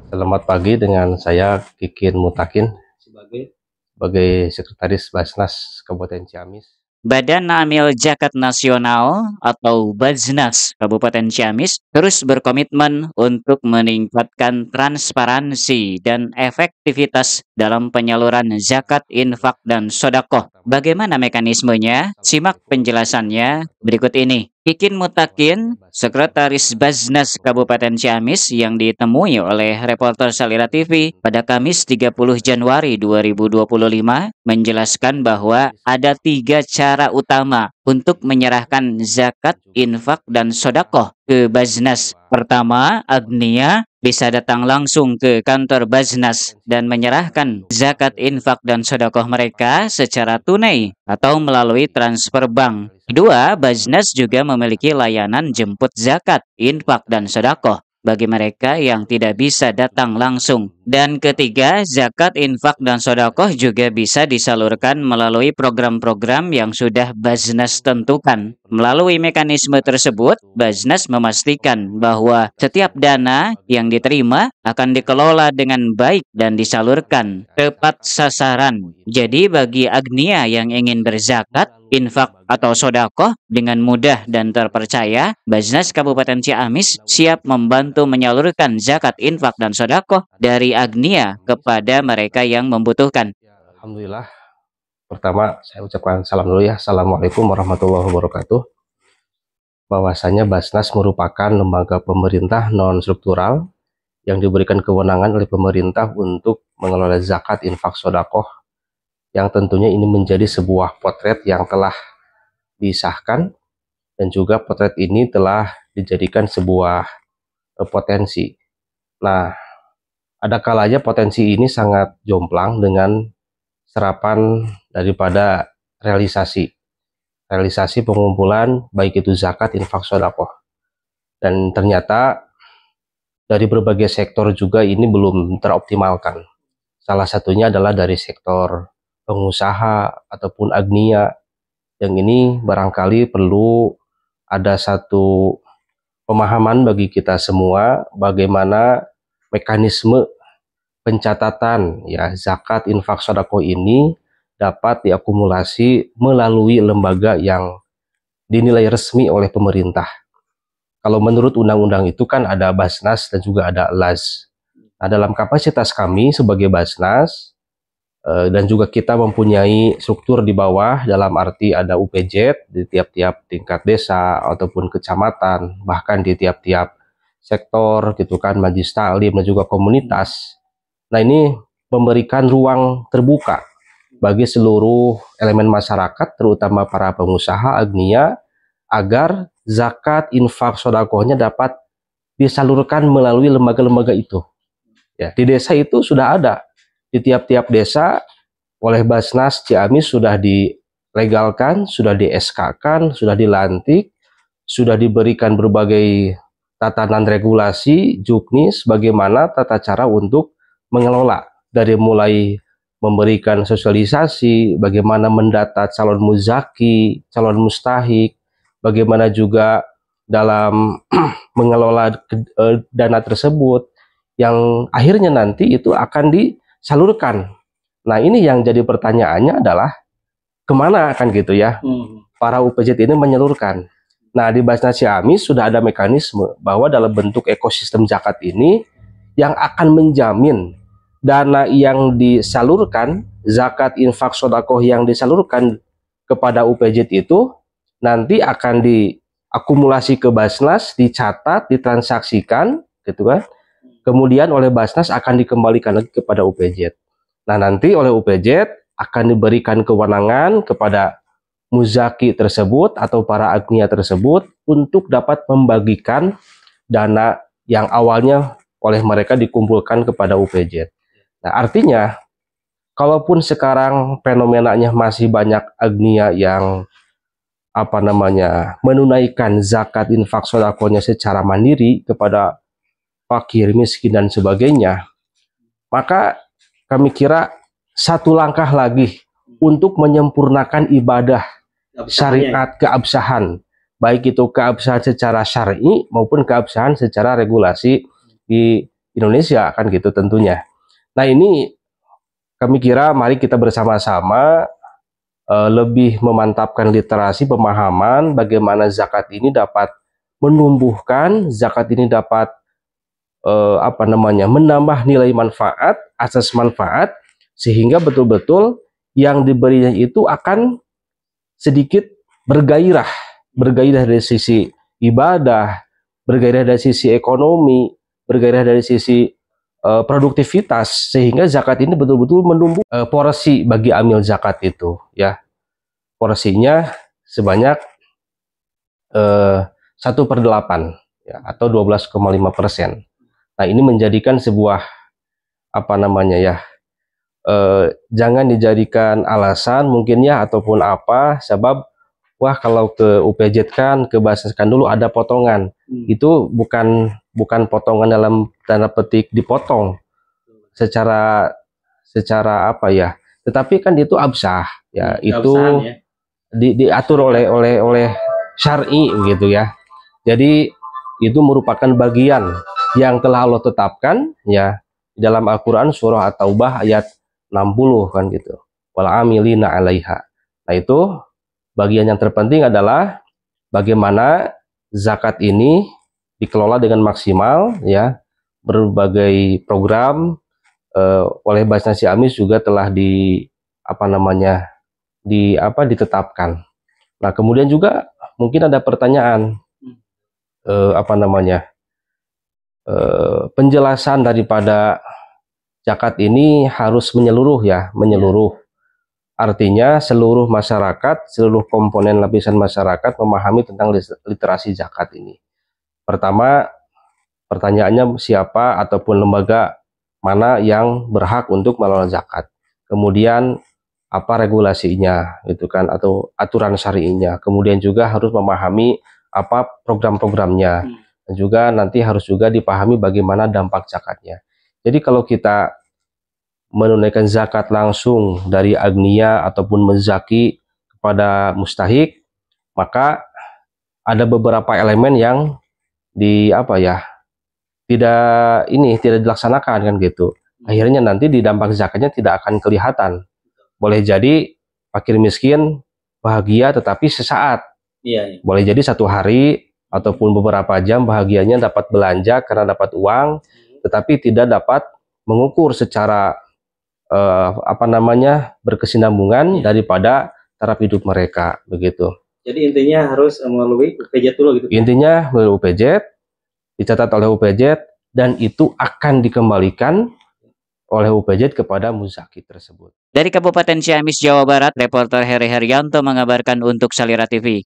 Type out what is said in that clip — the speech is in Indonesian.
Selamat pagi, dengan saya Kikin Mutakin sebagai Sekretaris Basnas Kabupaten Ciamis. Badan Amil Zakat Nasional atau Bajnas Kabupaten Ciamis terus berkomitmen untuk meningkatkan transparansi dan efektivitas dalam penyaluran zakat, infak, dan sodakoh. Bagaimana mekanismenya? Simak penjelasannya berikut ini. Kikin Mutakin, Sekretaris Bajnas Kabupaten Ciamis yang ditemui oleh reporter Salira TV pada Kamis 30 Januari 2025 menjelaskan bahwa ada 3 cara utama untuk menyerahkan zakat, infak, dan sodakoh ke Bajnas. Pertama, Agnia bisa datang langsung ke kantor Bajnas dan menyerahkan zakat, infak, dan sodakoh mereka secara tunai atau melalui transfer bank. Kedua, Bajnas juga memiliki layanan jemput zakat, infak, dan sodakoh bagi mereka yang tidak bisa datang langsung. Dan ketiga, zakat, infak, dan sodakoh juga bisa disalurkan melalui program-program yang sudah Bajnas tentukan. Melalui mekanisme tersebut, Bajnas memastikan bahwa setiap dana yang diterima akan dikelola dengan baik dan disalurkan tepat sasaran. Jadi bagi Agnia yang ingin berzakat, infak, atau sodakoh dengan mudah dan terpercaya, Bajnas Kabupaten Ciamis siap membantu menyalurkan zakat, infak, dan sodakoh dari Agnia kepada mereka yang membutuhkan. Alhamdulillah, pertama saya ucapkan salam dulu ya. Assalamualaikum warahmatullahi wabarakatuh. Bahwasanya Basnas merupakan lembaga pemerintah non-struktural yang diberikan kewenangan oleh pemerintah untuk mengelola zakat, infak, sodakoh, yang tentunya ini menjadi sebuah potret yang telah disahkan, dan juga potret ini telah dijadikan sebuah potensi. Nah, ada kalanya potensi ini sangat jomplang dengan serapan daripada realisasi pengumpulan, baik itu zakat, infak, sodakoh. Dan ternyata dari berbagai sektor juga ini belum teroptimalkan. Salah satunya adalah dari sektor pengusaha ataupun agnia, yang ini barangkali perlu ada satu pemahaman bagi kita semua bagaimana mekanisme pencatatan ya zakat, infak, sodako ini dapat diakumulasi melalui lembaga yang dinilai resmi oleh pemerintah. Kalau menurut undang-undang itu kan ada Basnas dan juga ada LAS. Nah, dalam kapasitas kami sebagai Basnas dan juga kita mempunyai struktur di bawah, dalam arti ada UPZ di tiap-tiap tingkat desa ataupun kecamatan, bahkan di tiap-tiap sektor gitu kan, majelis taklim dan juga komunitas. Nah, ini memberikan ruang terbuka bagi seluruh elemen masyarakat, terutama para pengusaha agnia, agar zakat, infak, sodakohnya dapat disalurkan melalui lembaga-lembaga itu. Ya, di desa itu sudah ada, di tiap-tiap desa oleh Basnas Ciamis sudah dilegalkan, sudah di SK-kan, sudah dilantik, sudah diberikan berbagai tatanan regulasi, juknis, bagaimana tata cara untuk mengelola, dari mulai memberikan sosialisasi, bagaimana mendata calon muzaki, calon mustahik, bagaimana juga dalam mengelola dana tersebut, yang akhirnya nanti itu akan disalurkan. Nah, ini yang jadi pertanyaannya adalah kemana kan gitu ya para UPZ ini menyalurkan. Nah, di Basnas Ciamis sudah ada mekanisme bahwa dalam bentuk ekosistem zakat ini yang akan menjamin dana yang disalurkan, zakat, infak, sodakoh yang disalurkan kepada UPZ itu nanti akan diakumulasi ke Basnas, dicatat, ditransaksikan gitu kan. Kemudian oleh Basnas akan dikembalikan lagi kepada UPZ. Nah, nanti oleh UPZ akan diberikan kewenangan kepada muzaki tersebut atau para agnia tersebut untuk dapat membagikan dana yang awalnya oleh mereka dikumpulkan kepada UPZ. Nah, artinya kalaupun sekarang fenomenanya masih banyak agnia yang menunaikan zakat, infak, sodakohnya secara mandiri kepada fakir, miskin, dan sebagainya, maka kami kira satu langkah lagi untuk menyempurnakan ibadah syariat keabsahan, baik itu keabsahan secara syar'i maupun keabsahan secara regulasi di Indonesia kan gitu tentunya. Nah ini kami kira mari kita bersama-sama lebih memantapkan literasi pemahaman bagaimana zakat ini dapat menumbuhkan, zakat ini dapat menambah nilai manfaat, asas manfaat, sehingga betul-betul yang diberinya itu akan sedikit bergairah dari sisi ibadah, bergairah dari sisi ekonomi, bergairah dari sisi produktivitas, sehingga zakat ini betul-betul menumbuh porsi bagi amil zakat itu, ya. Porsinya sebanyak 1/8 ya, atau 12,5%. Nah ini menjadikan sebuah jangan dijadikan alasan mungkin ya ataupun apa, sebab wah kalau ke UPJ kan ke Basnas dulu ada potongan. Itu bukan potongan dalam tanda petik dipotong secara tetapi kan itu absah ya, itu ya. Diatur oleh syar'i gitu ya. Jadi itu merupakan bagian yang telah Allah tetapkan ya dalam Al-Qur'an surah At-Taubah ayat 60 kan gitu. Wal amilina 'alaiha. Nah itu bagian yang terpenting adalah bagaimana zakat ini dikelola dengan maksimal ya. Berbagai program oleh Basnas Ciamis juga telah ditetapkan. Nah, kemudian juga mungkin ada pertanyaan penjelasan daripada zakat ini harus menyeluruh ya, menyeluruh. Artinya seluruh masyarakat, seluruh komponen lapisan masyarakat memahami tentang literasi zakat ini. Pertama, pertanyaannya siapa ataupun lembaga mana yang berhak untuk mengelola zakat. Kemudian apa regulasinya gitu kan, atau aturan syar'inya. Kemudian juga harus memahami apa program-programnya. Dan juga nanti harus juga dipahami bagaimana dampak zakatnya. Jadi kalau kita menunaikan zakat langsung dari agniya ataupun menzaki kepada mustahik, maka ada beberapa elemen yang tidak dilaksanakan kan gitu. Akhirnya nanti di dampak zakatnya tidak akan kelihatan. Boleh jadi fakir miskin bahagia tetapi sesaat. Iya. Boleh jadi 1 hari ataupun beberapa jam bahagianya dapat belanja karena dapat uang, tetapi tidak dapat mengukur secara berkesinambungan daripada taraf hidup mereka begitu. Jadi intinya harus melalui UPJ dulu gitu. Intinya melalui UPJ, dicatat oleh UPJ, dan itu akan dikembalikan oleh UPJ kepada muzaki tersebut. Dari Kabupaten Ciamis, Jawa Barat, reporter Heri Haryanto mengabarkan untuk Salira TV.